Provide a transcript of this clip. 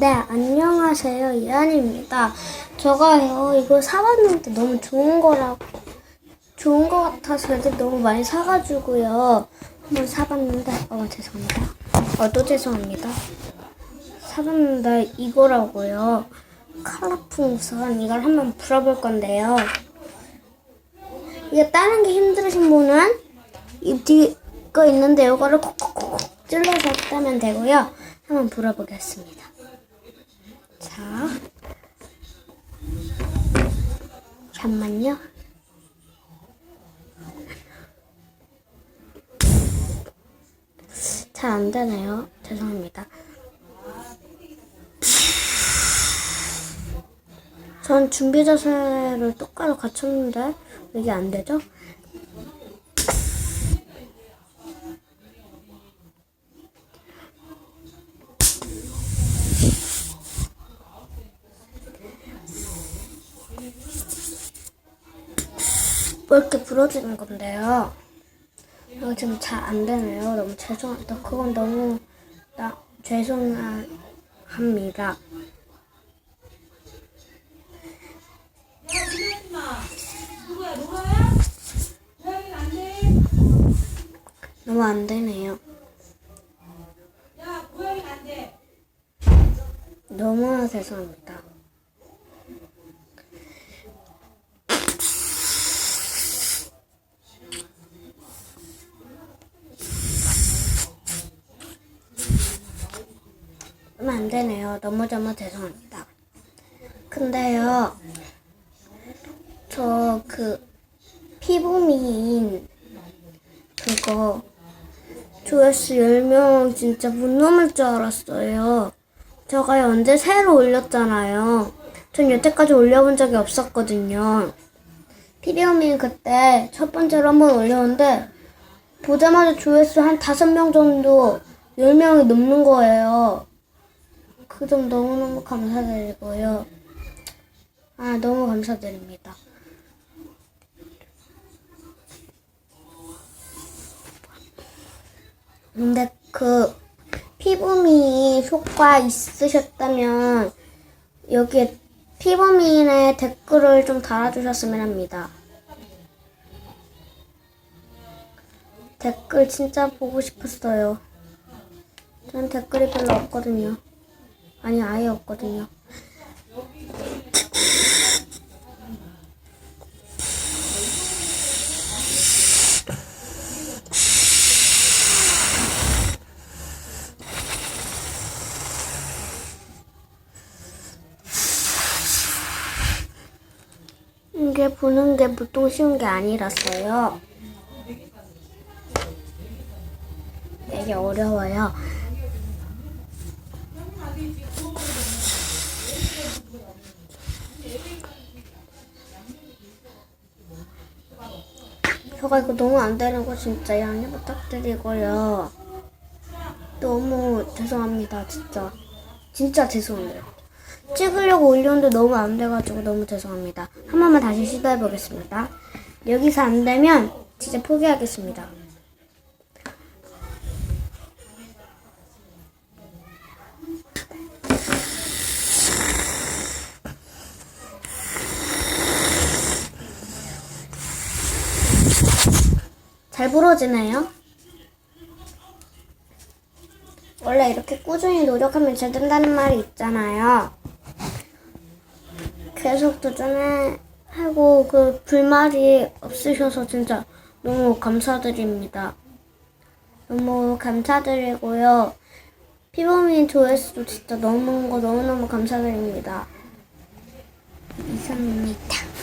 네, 안녕하세요. 이한입니다. 제가요, 이거 사봤는데 너무 좋은 거 같아서 애들 너무 많이 사가지고요. 한번 사봤는데, 죄송합니다. 또 죄송합니다. 사봤는데 이거라고요. 컬러풍선, 이걸 한번 불어볼 건데요. 이게 다른 게 힘드신 분은 이 뒤에 거 있는데 이거를 콕콕콕 찔러서 따면 되고요. 한번 불어보겠습니다. 자, 잠만요. 잘 안 되네요. 죄송합니다. 전 준비 자세를 똑바로 갖췄는데 왜 이게 안 되죠? 뭐 이렇게 부러지는 건데요. 이거 지금 잘 안 되네요. 너무 죄송합니다. 그건 너무 죄송합니다. 너무 안 되네요. 너무 죄송합니다. 너무 안 되네요. 너무 죄송합니다. 근데요, 저 피부미인 그거 조회수 10명 진짜 못 넘을 줄 알았어요. 제가 언제 새로 올렸잖아요. 전 여태까지 올려본 적이 없었거든요. 피부미인 그때 첫 번째로 한번 올렸는데 보자마자 조회수 한 5명 정도 10명이 넘는 거예요. 그 점 너무너무 감사드리고요. 너무 감사드립니다. 근데 피부미 효과 있으셨다면 여기에 피부미인의 댓글을 좀 달아주셨으면 합니다. 댓글 진짜 보고 싶었어요. 전 댓글이 별로 없거든요. 아니, 아예 없거든요. 이게 보는 게 보통 쉬운 게 아니라서요. 되게 어려워요. 제가 이거 너무 안 되는 거 진짜 양해 부탁드리고요. 너무 죄송합니다, 진짜. 진짜 죄송해요. 찍으려고 올렸는데 너무 안 돼가지고 너무 죄송합니다. 한 번만 다시 시도해보겠습니다. 여기서 안 되면 진짜 포기하겠습니다. 잘 부러지네요. 원래 이렇게 꾸준히 노력하면 잘 된다는 말이 있잖아요. 계속 도전하고 불말이 없으셔서 진짜 너무 감사드립니다. 너무 감사드리고요. 피부미 조회수도 진짜 너무너무 감사드립니다. 이상입니다.